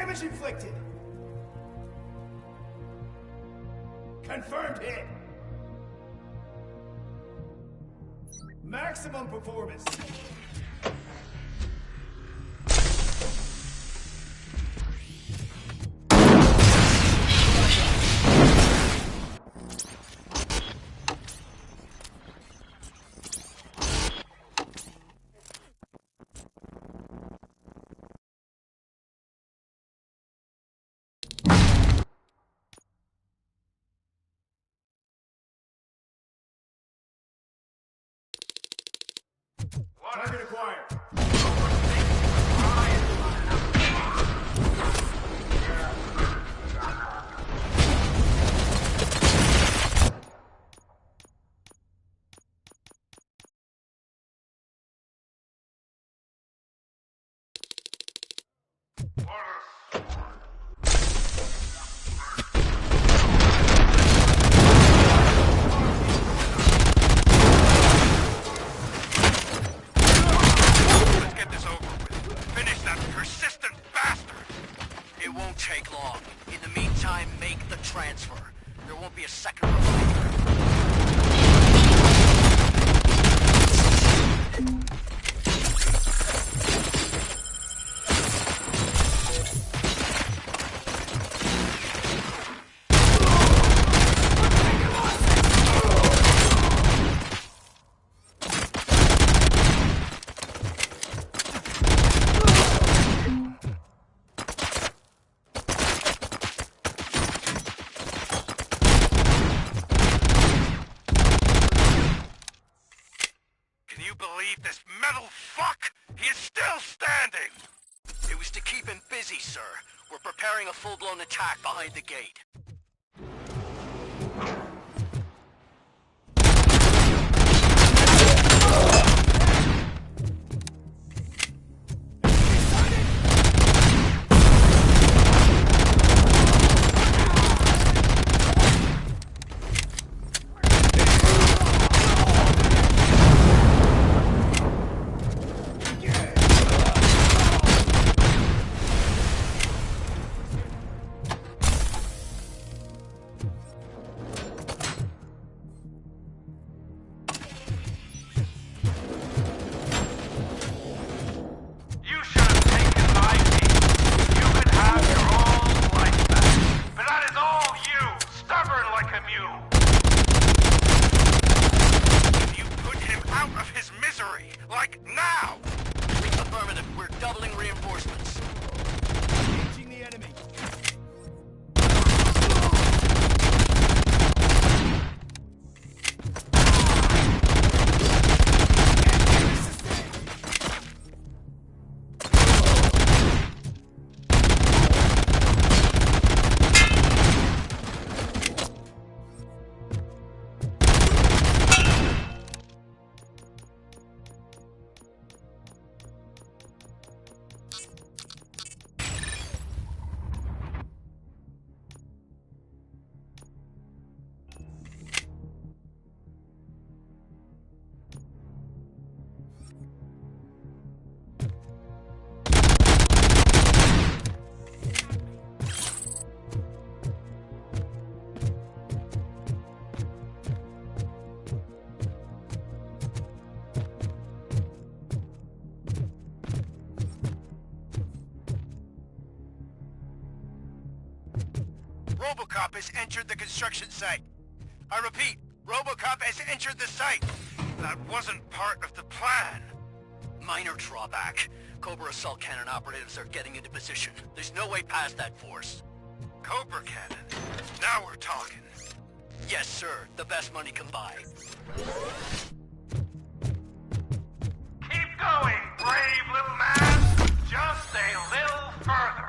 Damage inflicted. Confirmed hit. Maximum performance. Target acquired. Take long. In the meantime, make the transfer. There won't be a second reminder. This metal fuck! He is still standing! It was to keep him busy, sir. We're preparing a full-blown attack behind the gate. RoBoCop has entered the construction site. I repeat, RoBoCop has entered the site. That wasn't part of the plan. Minor drawback. Cobra assault cannon operatives are getting into position. There's no way past that force. Cobra cannon? Now we're talking. Yes, sir. The best money can buy. Keep going, brave little man. Just a little further.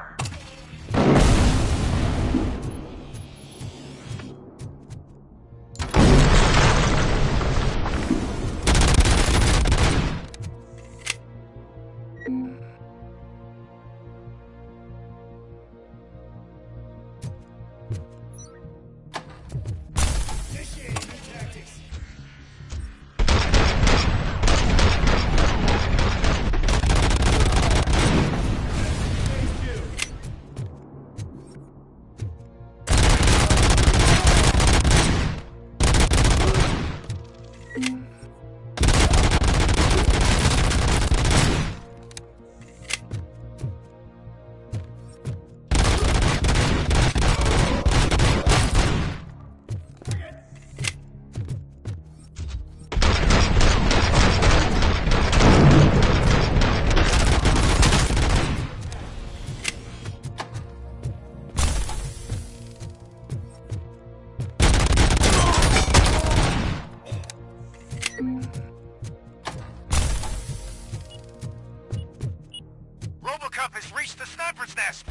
RoBoCop has reached the sniper's nest.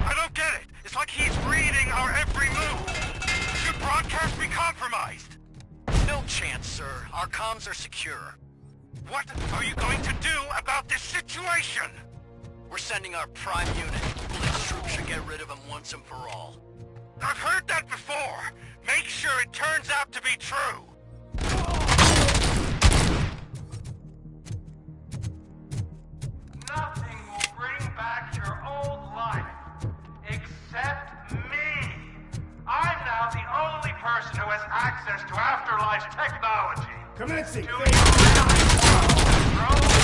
I don't get it. It's like he's reading our every move. Should broadcast be compromised? No chance, sir. Our comms are secure. What are you going to do about this situation? We're sending our prime unit. Blitz troops should get rid of him once and for all. I've heard that before. Make sure it turns out to be true. Nothing will bring back your old life, except me. I'm now the only person who has access to afterlife technology. Commencing! Do you really want control?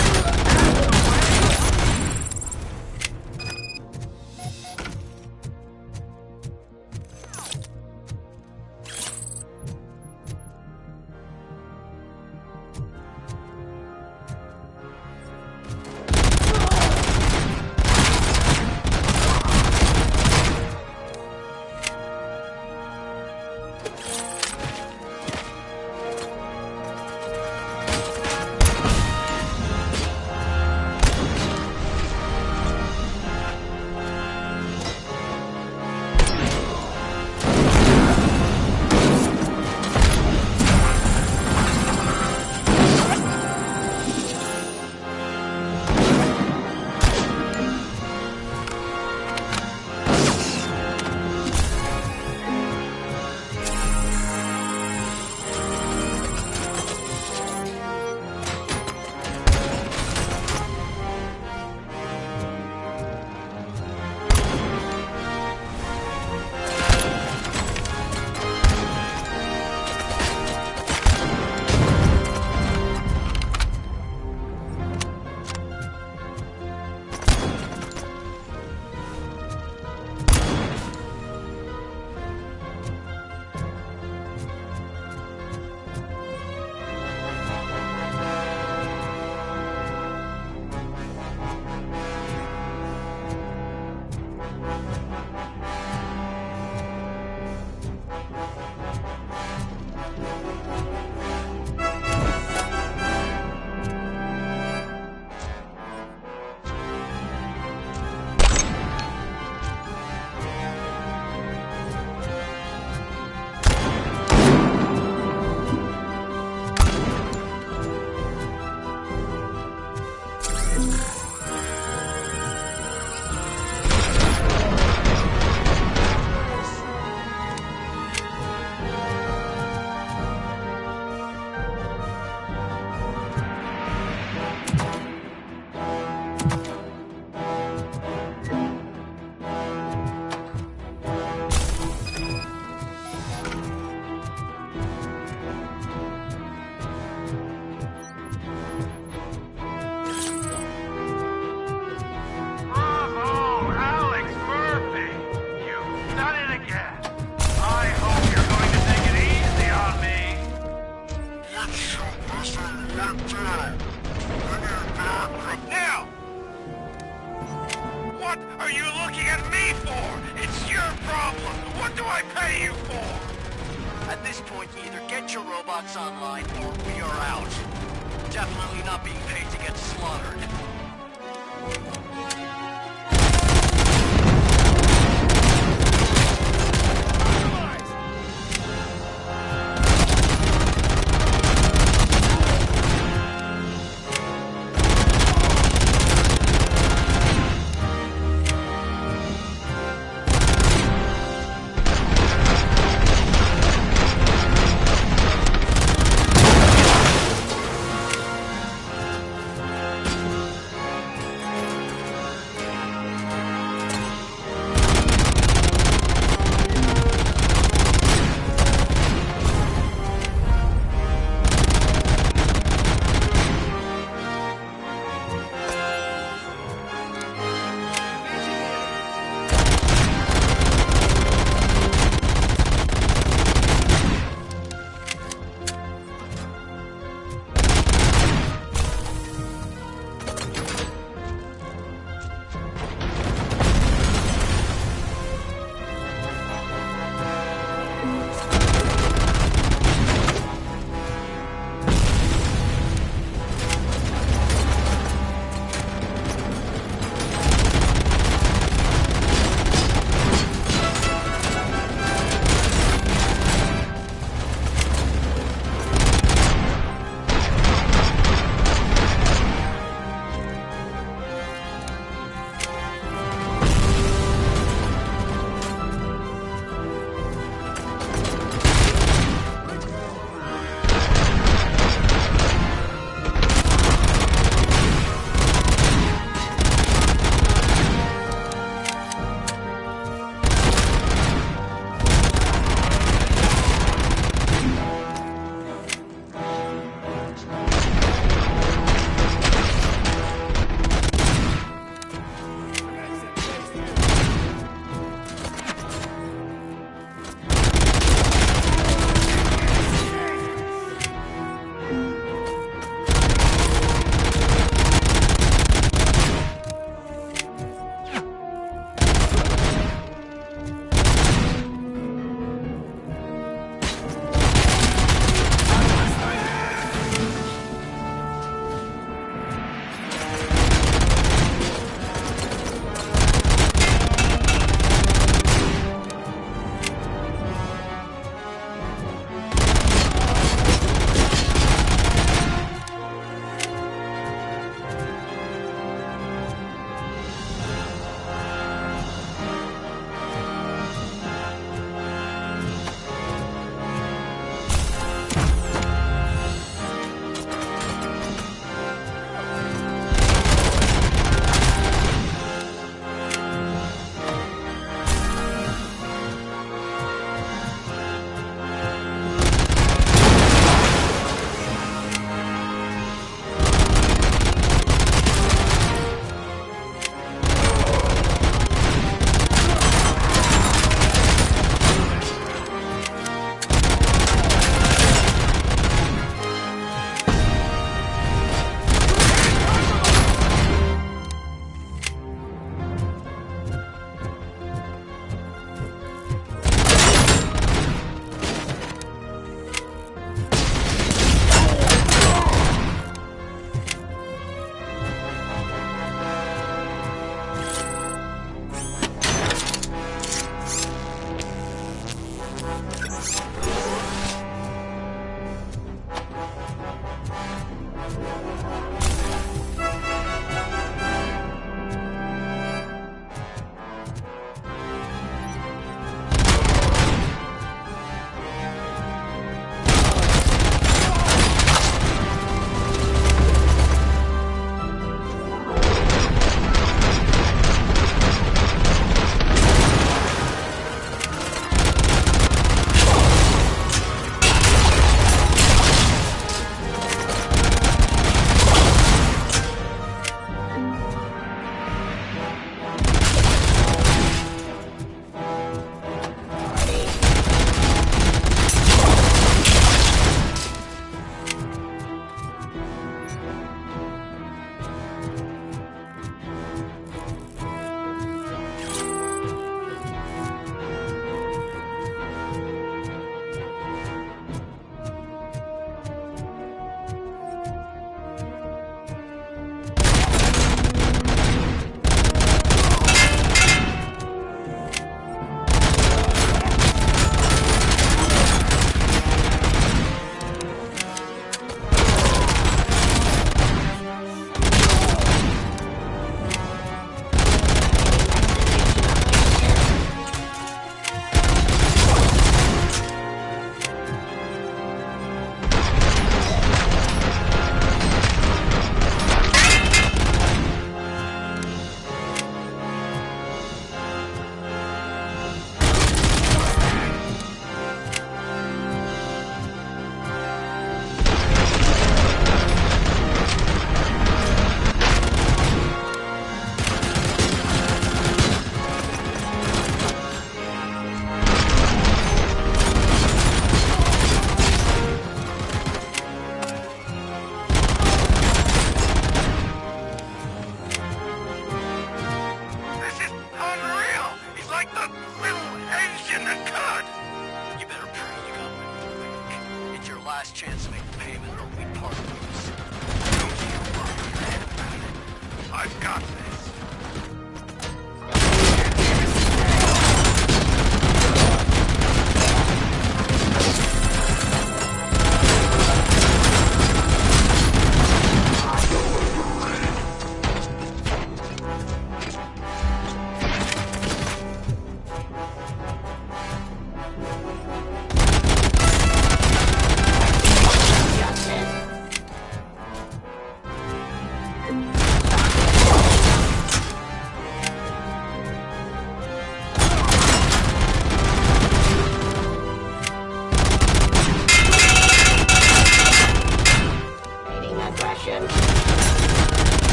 Now! What are you looking at me for? It's your problem! What do I pay you for? At this point, either get your robots online or we are out. Definitely not being paid to get slaughtered.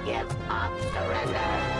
Give up, surrender!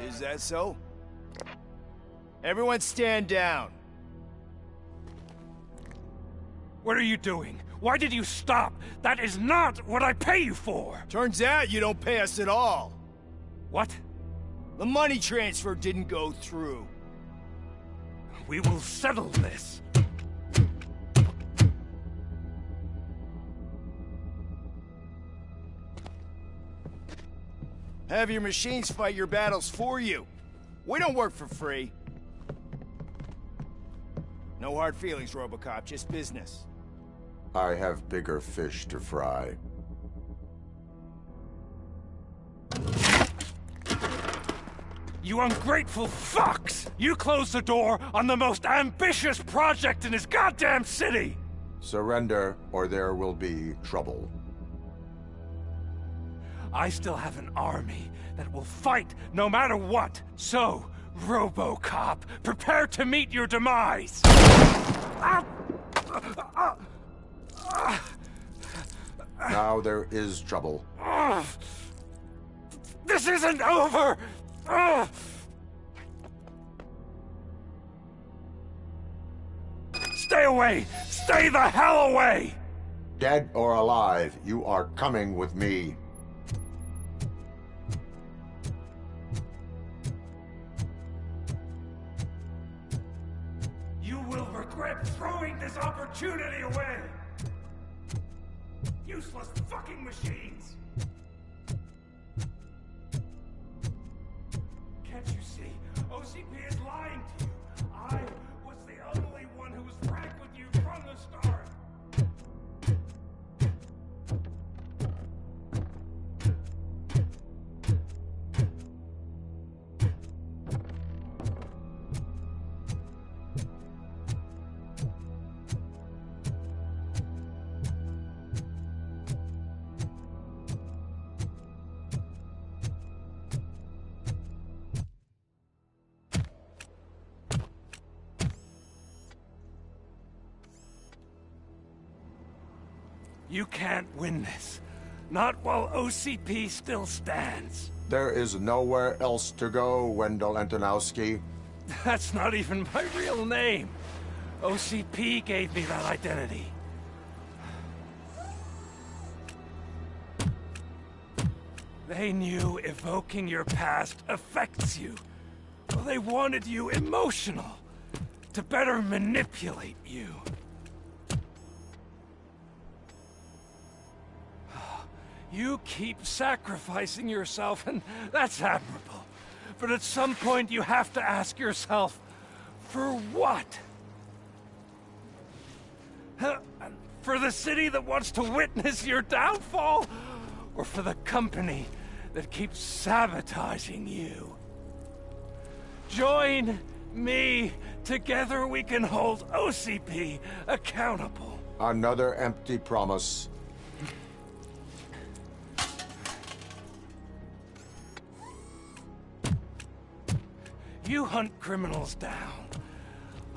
Is that so? Everyone stand down. What are you doing? Why did you stop? That is not what I pay you for! Turns out you don't pay us at all. What? The money transfer didn't go through. We will settle this. Have your machines fight your battles for you. We don't work for free. No hard feelings, RoBoCop, just business. I have bigger fish to fry. You ungrateful fucks! You closed the door on the most ambitious project in this goddamn city! Surrender, or there will be trouble. I still have an army that will fight no matter what. So, RoBoCop, prepare to meet your demise! Now there is trouble. This isn't over! Stay away! Stay the hell away! Dead or alive, you are coming with me. You will regret throwing this opportunity away! Useless fucking machines! Can't you see? OCP is lying to you! I was the only one who was frank with you from the start! You can't win this. Not while OCP still stands. There is nowhere else to go, Wendell Antonowski. That's not even my real name. OCP gave me that identity. They knew evoking your past affects you. Well, they wanted you emotional, to better manipulate you. You keep sacrificing yourself, and that's admirable. But at some point you have to ask yourself, for what? For the city that wants to witness your downfall? or for the company that keeps sabotaging you. Join me. Together we can hold OCP accountable. Another empty promise. You hunt criminals down.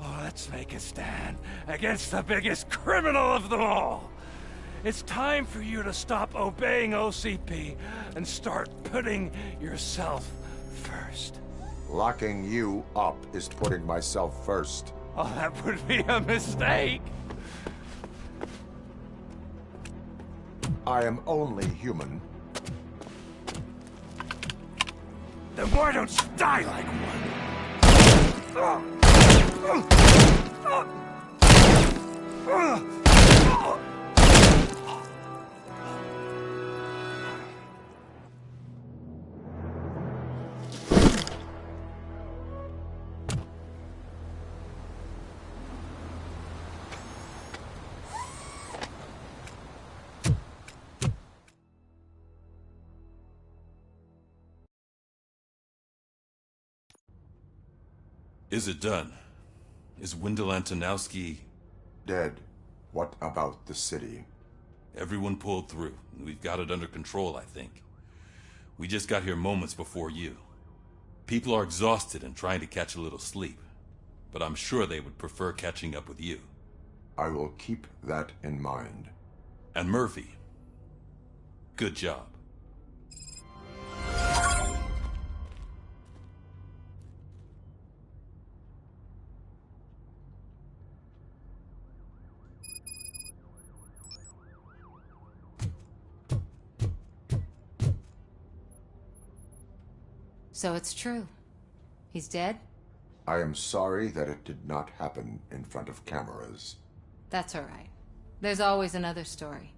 Oh, let's make a stand against the biggest criminal of them all. It's time for you to stop obeying OCP and start putting yourself first. Locking you up is putting myself first. Oh, that would be a mistake. I am only human. Then why don't you die like one? Is it done? Is Wendell Antonowski... Dead. What about the city? Everyone pulled through. We've got it under control, I think. We just got here moments before you. People are exhausted and trying to catch a little sleep. But I'm sure they would prefer catching up with you. I will keep that in mind. And Murphy. Good job. So it's true. He's dead? I am sorry that it did not happen in front of cameras. That's all right. There's always another story.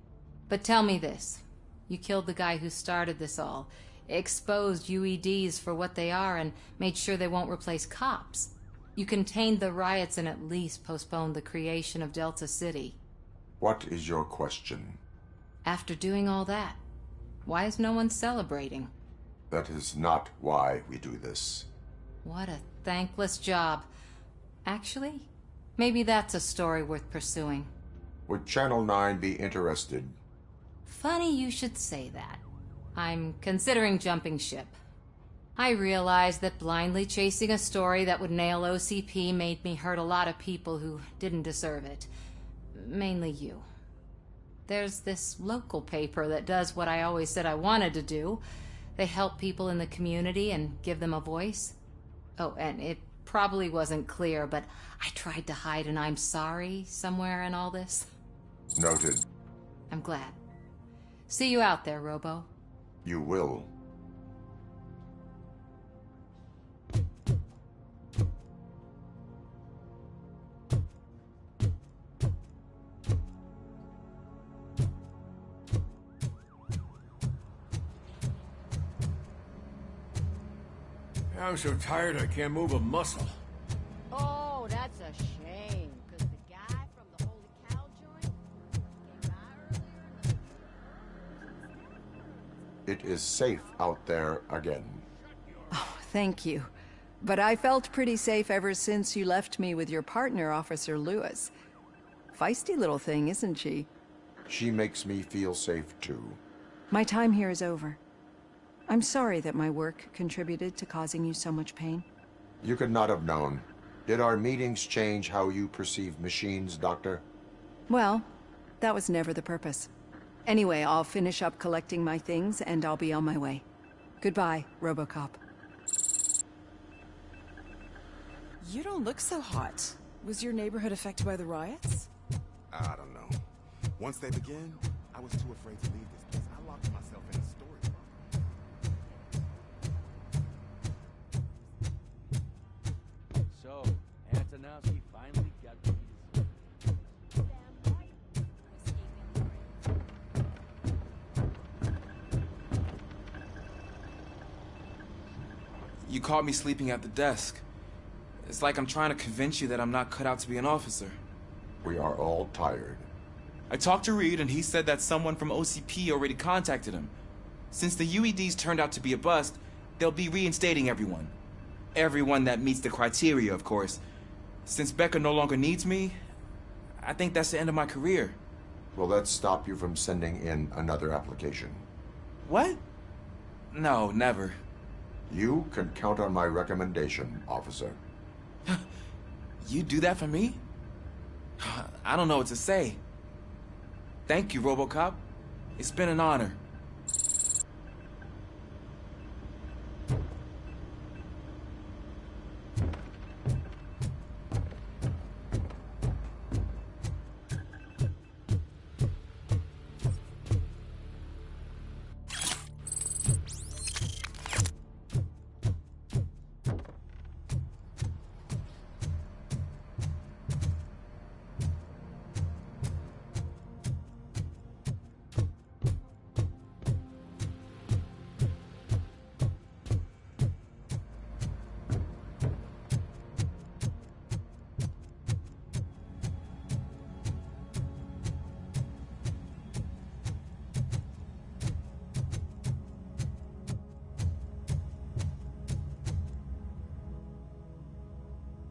But tell me this. You killed the guy who started this all, exposed UEDs for what they are, and made sure they won't replace cops. You contained the riots and at least postponed the creation of Delta City. What is your question? After doing all that, why is no one celebrating? That is not why we do this. What a thankless job. Actually, maybe that's a story worth pursuing. Would Channel 9 be interested? Funny you should say that. I'm considering jumping ship. I realize that blindly chasing a story that would nail OCP made me hurt a lot of people who didn't deserve it. Mainly you. There's this local paper that does what I always said I wanted to do. They help people in the community and give them a voice. Oh, and it probably wasn't clear, but I tried to hide an I'm sorry somewhere in all this. Noted. I'm glad. See you out there, Robo. You will. I'm so tired I can't move a muscle. Oh, that's a shame, because the guy from the Holy Cow joint came by earlier. It is safe out there again. Oh, thank you. But I felt pretty safe ever since you left me with your partner, Officer Lewis. Feisty little thing, isn't she? She makes me feel safe too. My time here is over. I'm sorry that my work contributed to causing you so much pain. You could not have known. Did our meetings change how you perceive machines, Doctor? Well, that was never the purpose. Anyway, I'll finish up collecting my things and I'll be on my way. Goodbye, RoBoCop. You don't look so hot. Was your neighborhood affected by the riots? I don't know. Once they begin, I was too afraid to leave this place. I locked myself in a storage room. So, Antonowski finally got these. You caught me sleeping at the desk. It's like I'm trying to convince you that I'm not cut out to be an officer. We are all tired. I talked to Reed and he said that someone from OCP already contacted him. Since the UEDs turned out to be a bust, they'll be reinstating everyone. Everyone that meets the criteria, of course. Since Becca no longer needs me, I think that's the end of my career. Will that stop you from sending in another application? What? No, never. You can count on my recommendation, officer. You do that for me? I don't know what to say. Thank you, RoBoCop. It's been an honor.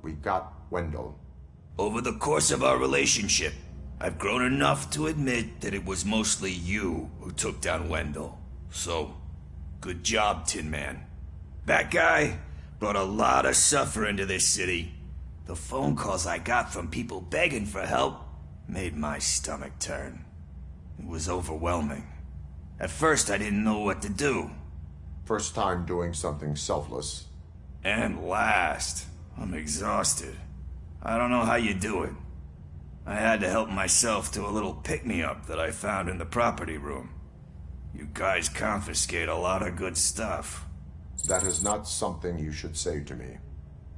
We got Wendell. Over the course of our relationship, I've grown enough to admit that it was mostly you who took down Wendell. So, good job, Tin Man. That guy brought a lot of suffering to this city. The phone calls I got from people begging for help made my stomach turn. It was overwhelming. At first, I didn't know what to do. First time doing something selfless. And last, I'm exhausted. I don't know how you do it. I had to help myself to a little pick-me-up that I found in the property room. You guys confiscate a lot of good stuff. That is not something you should say to me.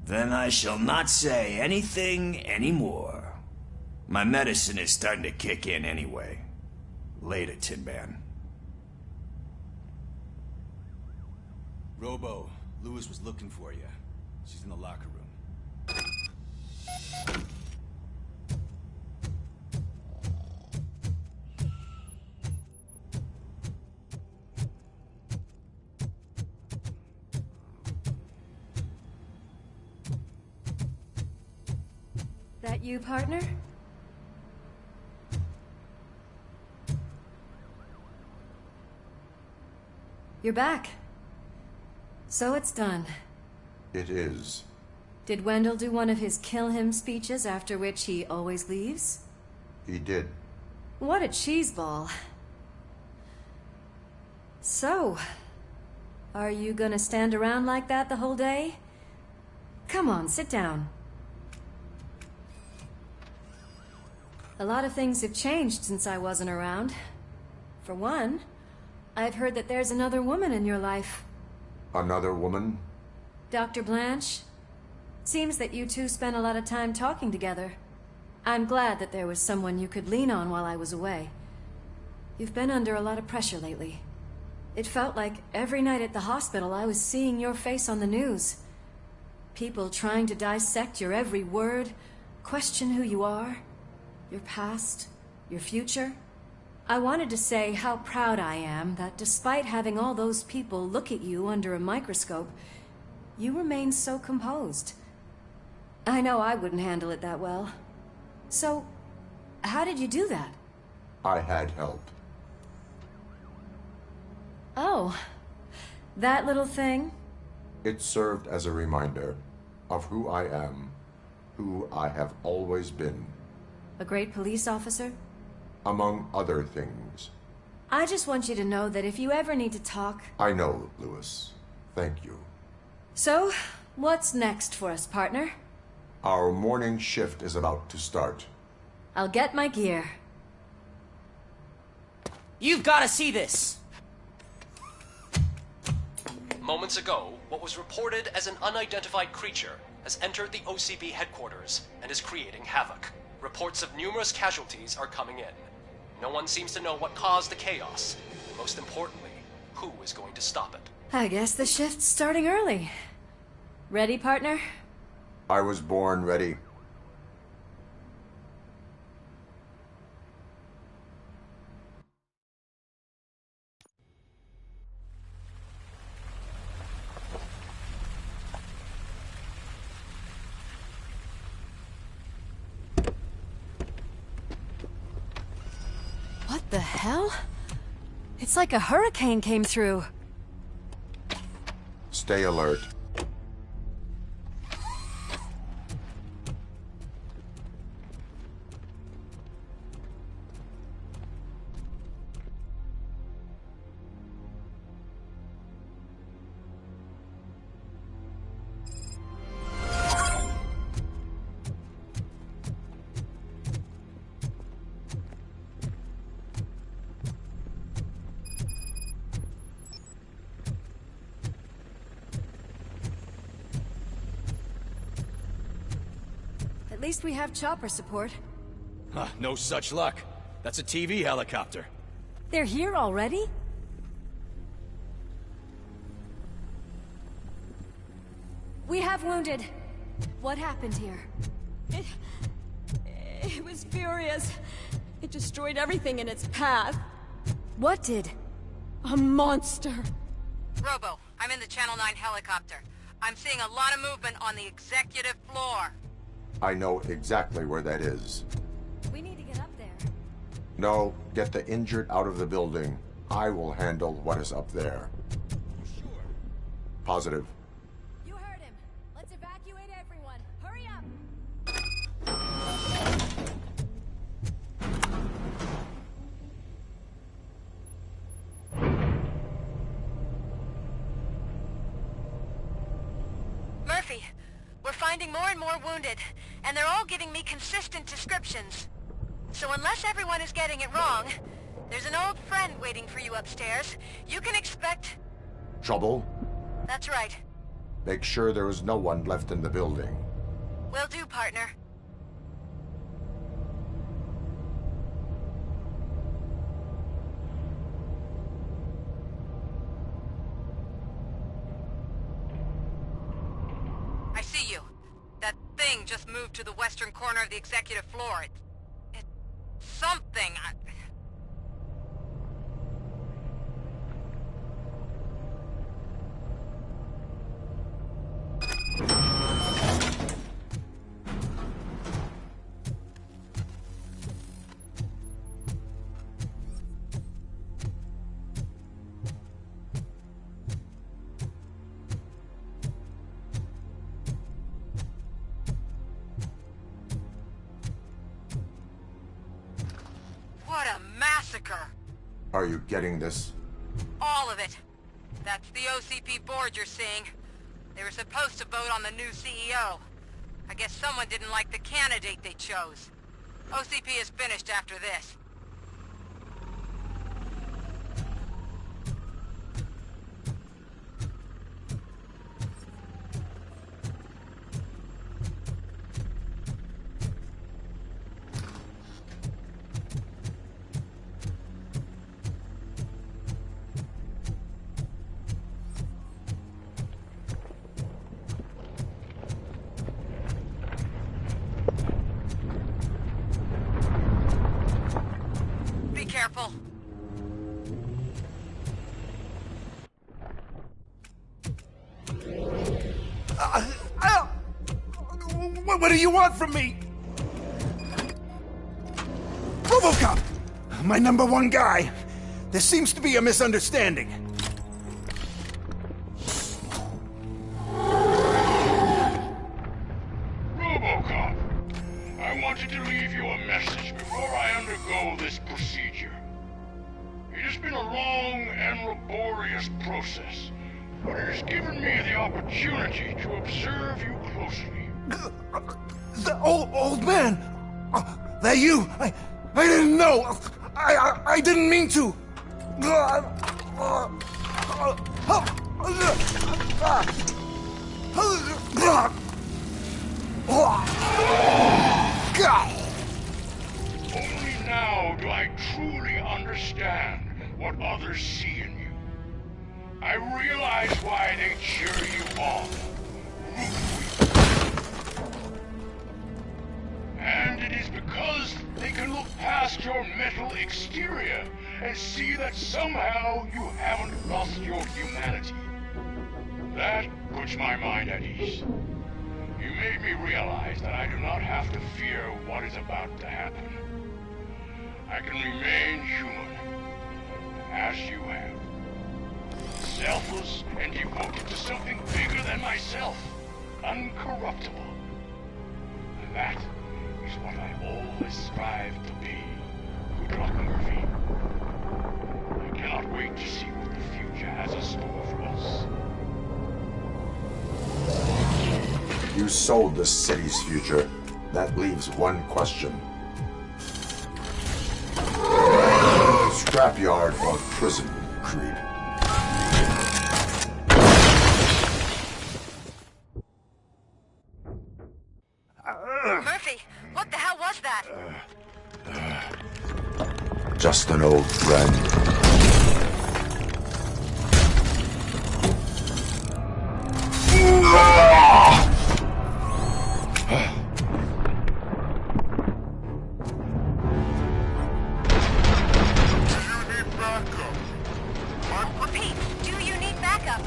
Then I shall not say anything anymore. My medicine is starting to kick in anyway. Later, Tin Man. Robo, Lewis was looking for you. She's in the locker room. That you, partner? You're back. So it's done. It is. Did Wendell do one of his kill him speeches after which he always leaves? He did. What a cheeseball. So, are you gonna stand around like that the whole day? Come on, sit down. A lot of things have changed since I wasn't around. For one, I've heard that there's another woman in your life. Another woman? Dr. Blanche? Seems that you two spent a lot of time talking together. I'm glad that there was someone you could lean on while I was away. You've been under a lot of pressure lately. It felt like every night at the hospital I was seeing your face on the news. People trying to dissect your every word, question who you are, your past, your future. I wanted to say how proud I am that despite having all those people look at you under a microscope, you remain so composed. I know I wouldn't handle it that well. So, how did you do that? I had help. Oh, that little thing? It served as a reminder of who I am, who I have always been. A great police officer? Among other things. I just want you to know that if you ever need to talk... I know, Lewis. Thank you. So, what's next for us, partner? Our morning shift is about to start. I'll get my gear. You've got to see this! Moments ago, what was reported as an unidentified creature has entered the OCB headquarters and is creating havoc. Reports of numerous casualties are coming in. No one seems to know what caused the chaos, and most importantly, who is going to stop it. I guess the shift's starting early. Ready, partner? I was born ready. The hell? It's like a hurricane came through. Stay alert. At least we have chopper support. Huh, no such luck. That's a TV helicopter. They're here already? We have wounded. What happened here? It was furious. It destroyed everything in its path. What did? A monster. Robo, I'm in the Channel 9 helicopter. I'm seeing a lot of movement on the executive floor. I know exactly where that is. We need to get up there. No, get the injured out of the building. I will handle what is up there. Sure. Positive. You heard him. Let's evacuate everyone. Hurry up! Murphy, we're finding more and more wounded, and they're all giving me consistent descriptions. So unless everyone is getting it wrong, there's an old friend waiting for you upstairs. You can expect... Trouble? That's right. Make sure there is no one left in the building. Will do, partner. I see you. That thing just moved to the western corner of the executive floor. It's something. What a massacre! Are you getting this? All of it. That's the OCP board you're seeing. They were supposed to vote on the new CEO. I guess someone didn't like the candidate they chose. OCP is finished after this. Be careful. What do you want from me? RoBoCop! My #1 guy. There seems to be a misunderstanding. RoBoCop, I wanted to leave you a message before I undergo this procedure. It has been a long and laborious process, but it has given me the opportunity to observe you closely. The old man! That you? I didn't know! I didn't mean to! Only now do I truly understand what others see in you. I realize why they cheer you on, root for you. And it is because they can look past your metal exterior and see that somehow you haven't lost your humanity. That puts my mind at ease. You made me realize that I do not have to fear what is about to happen. I can remain human, as you have. Selfless and devoted to something bigger than myself. Uncorruptible. And that is what I always strive to be, good luck, Murphy. I cannot wait to see what the future has in store for us. You sold the city's future. That leaves one question. Scrapyard or prison, creep? Murphy, what the hell was that? Just an old friend. Repeat, do you need backup?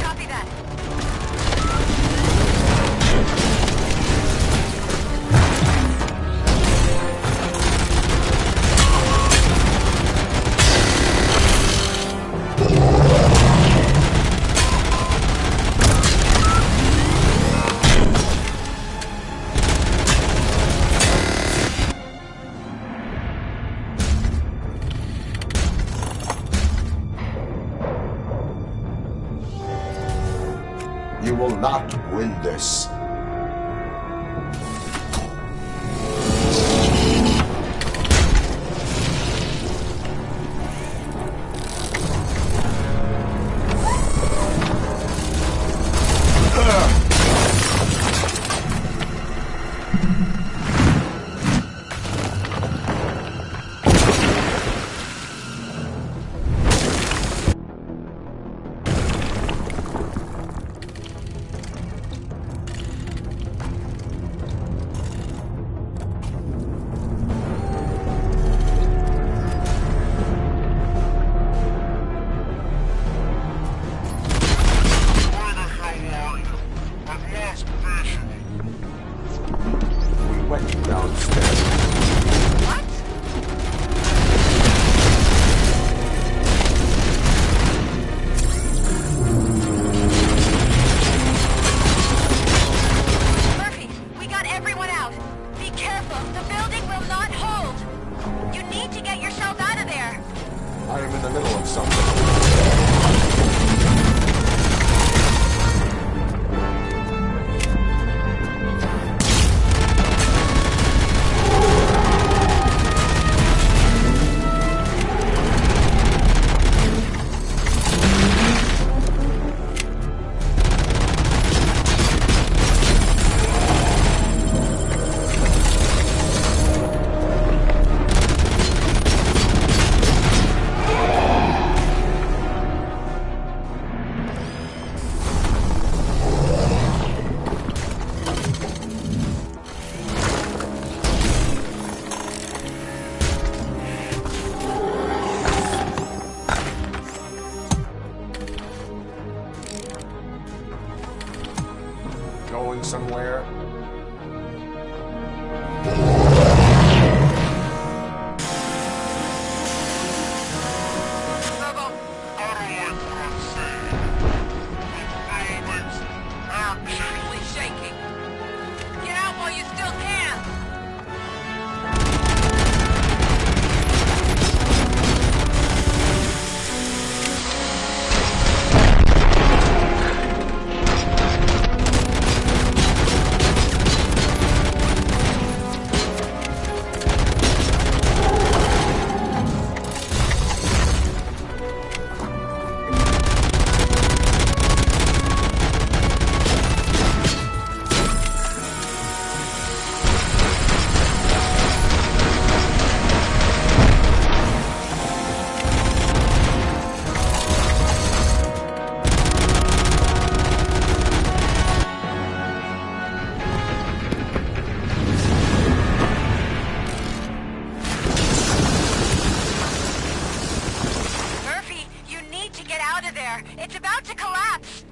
Copy that. You will not win this. I am in the middle of something. Going somewhere? Actually shaking. Get out while you still can. It's about to collapse!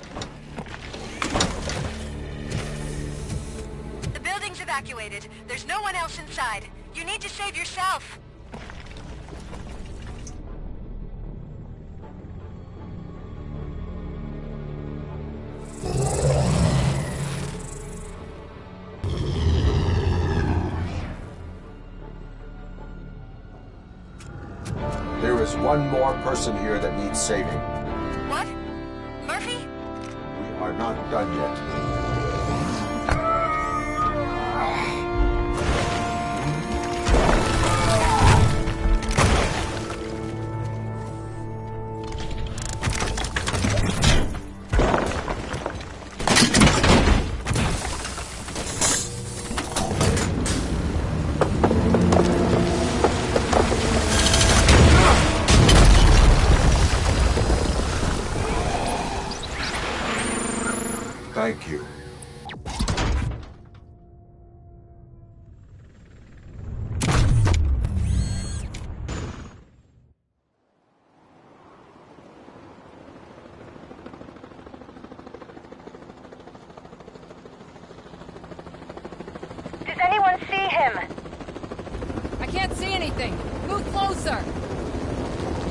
The building's evacuated. evacuated. There's no one else inside. You need to save yourself. There is one more person here that needs saving. What? Murphy? We are not done yet. Thank you. Does anyone see him? I can't see anything. Move closer.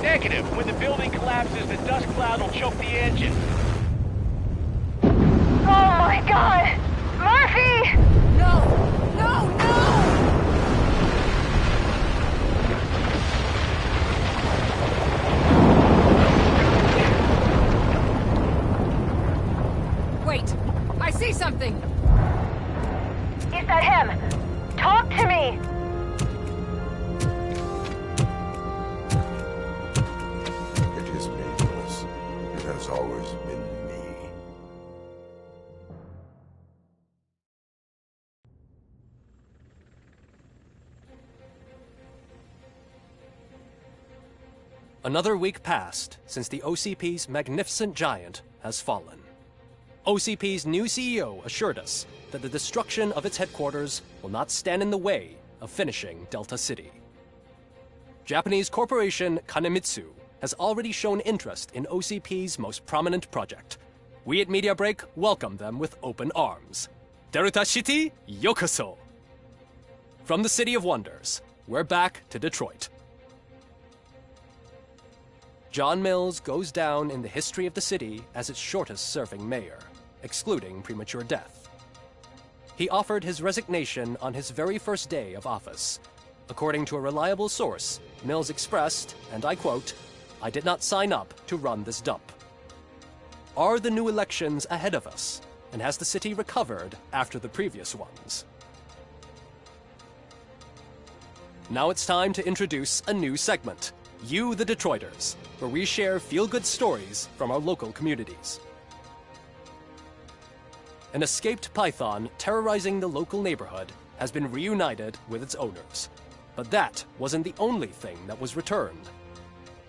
Negative. When the building collapses, the dust cloud will choke the engine. Oh my god! Murphy! No! No! No! Wait! I see something! Is that him? Talk to me! It is me, Willis. It has always been me. Another week passed since the OCP's magnificent giant has fallen. OCP's new CEO assured us that the destruction of its headquarters will not stand in the way of finishing Delta City. Japanese corporation Kanemitsu has already shown interest in OCP's most prominent project. We at Media Break welcome them with open arms. Delta City, yokoso! From the City of Wonders, we're back to Detroit. John Mills goes down in the history of the city as its shortest-serving mayor, excluding premature death. He offered his resignation on his very first day of office. According to a reliable source, Mills expressed, and I quote, "I did not sign up to run this dump." Are the new elections ahead of us? And has the city recovered after the previous ones? Now it's time to introduce a new segment, You the Detroiters, where we share feel-good stories from our local communities. An escaped python terrorizing the local neighborhood has been reunited with its owners. But that wasn't the only thing that was returned.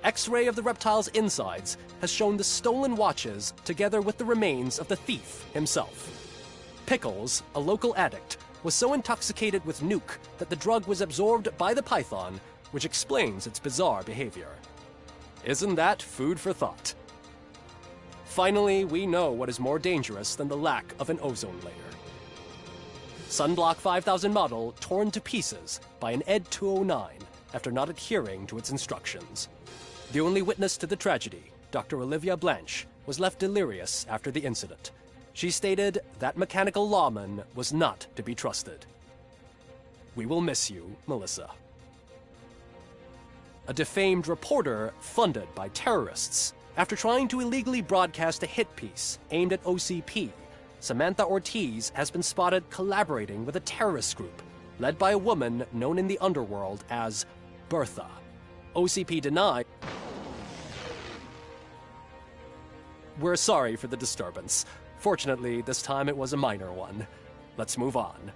X-ray of the reptile's insides has shown the stolen watches together with the remains of the thief himself. Pickles, a local addict, was so intoxicated with nuke that the drug was absorbed by the python, which explains its bizarre behavior. Isn't that food for thought? Finally, we know what is more dangerous than the lack of an ozone layer. Sunblock 5000 model torn to pieces by an Ed 209 after not adhering to its instructions. The only witness to the tragedy, Dr. Olivia Blanche, was left delirious after the incident. She stated that mechanical lawman was not to be trusted. We will miss you, Melissa. A defamed reporter funded by terrorists. After trying to illegally broadcast a hit piece aimed at OCP, Samantha Ortiz has been spotted collaborating with a terrorist group led by a woman known in the underworld as Bertha. OCP denied. We're sorry for the disturbance. Fortunately, this time it was a minor one. Let's move on.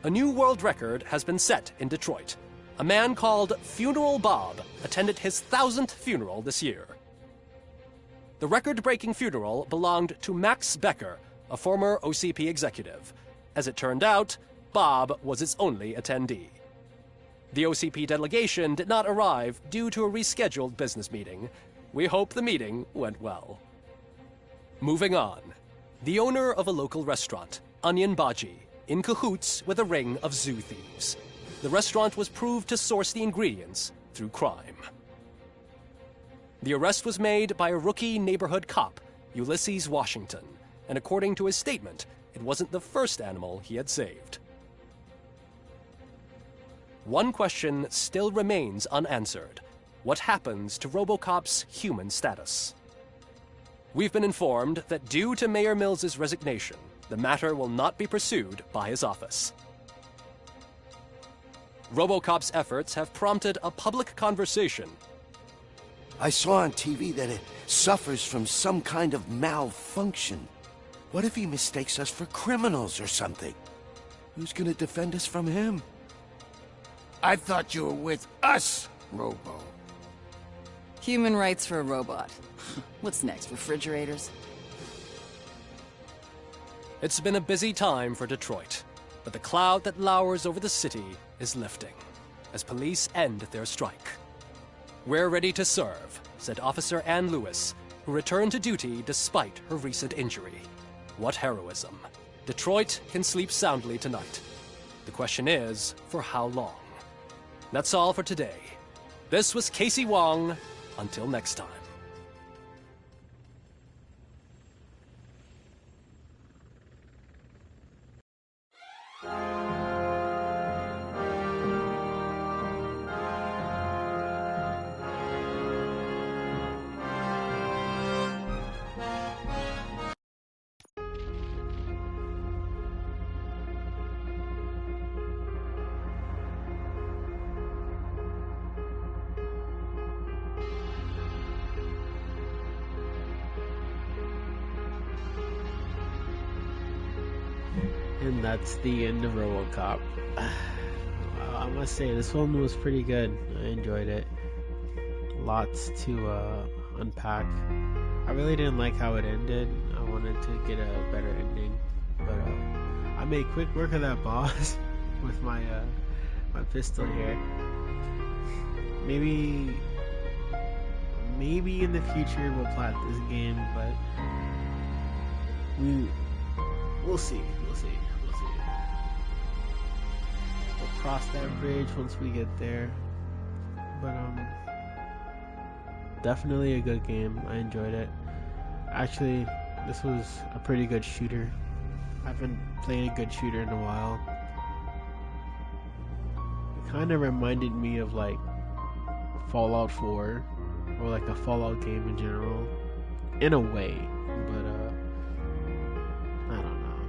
A new world record has been set in Detroit. A man called Funeral Bob attended his 1000th funeral this year. The record-breaking funeral belonged to Max Becker, a former OCP executive. As it turned out, Bob was its only attendee. The OCP delegation did not arrive due to a rescheduled business meeting. We hope the meeting went well. Moving on. The owner of a local restaurant, Onion Baji, in cahoots with a ring of zoo thieves. The restaurant was proved to source the ingredients through crime. The arrest was made by a rookie neighborhood cop, Ulysses Washington, and according to his statement, it wasn't the first animal he had saved. One question still remains unanswered. What happens to RoBoCop's human status? We've been informed that due to Mayor Mills's resignation, the matter will not be pursued by his office. RoBoCop's efforts have prompted a public conversation. I saw on TV that it suffers from some kind of malfunction. What if he mistakes us for criminals or something? Who's gonna defend us from him? I thought you were with us, Robo. Human rights for a robot. What's next, refrigerators? It's been a busy time for Detroit, but the cloud that lowers over the city is lifting as police end their strike. "We're ready to serve," said Officer Ann Lewis, who returned to duty despite her recent injury. What heroism. Detroit can sleep soundly tonight. The question is, for how long? That's all for today. This was Casey Wong. Until next time. And that's the end of RoBoCop. I must say, this one was pretty good. I enjoyed it. Lots to unpack. I really didn't like how it ended. I wanted to get a better ending. But I made quick work of that boss with my my pistol here. Maybe in the future we'll plat this game, but we'll see. We'll cross that bridge once we get there. But definitely a good game. I enjoyed it. Actually, this was a pretty good shooter. I haven't played a good shooter in a while. It kind of reminded me of like Fallout 4 or like a Fallout game in general, in a way. But I don't know.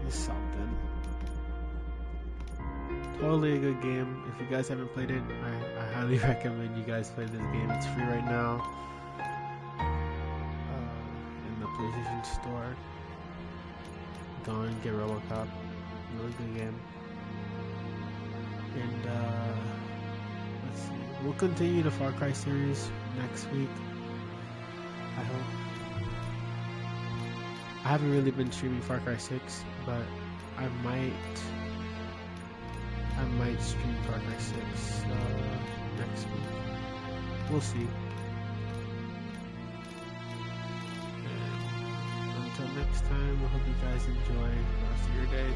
It's something. Totally a good game. If you guys haven't played it, I highly recommend you guys play this game. It's free right now in the PlayStation Store. Go and get RoBoCop. Really good game. And let's see. We'll continue the Far Cry series next week, I hope. I haven't really been streaming Far Cry 6, but I might stream Far Cry 6 next week. We'll see. And until next time, I hope you guys enjoy the rest of your day.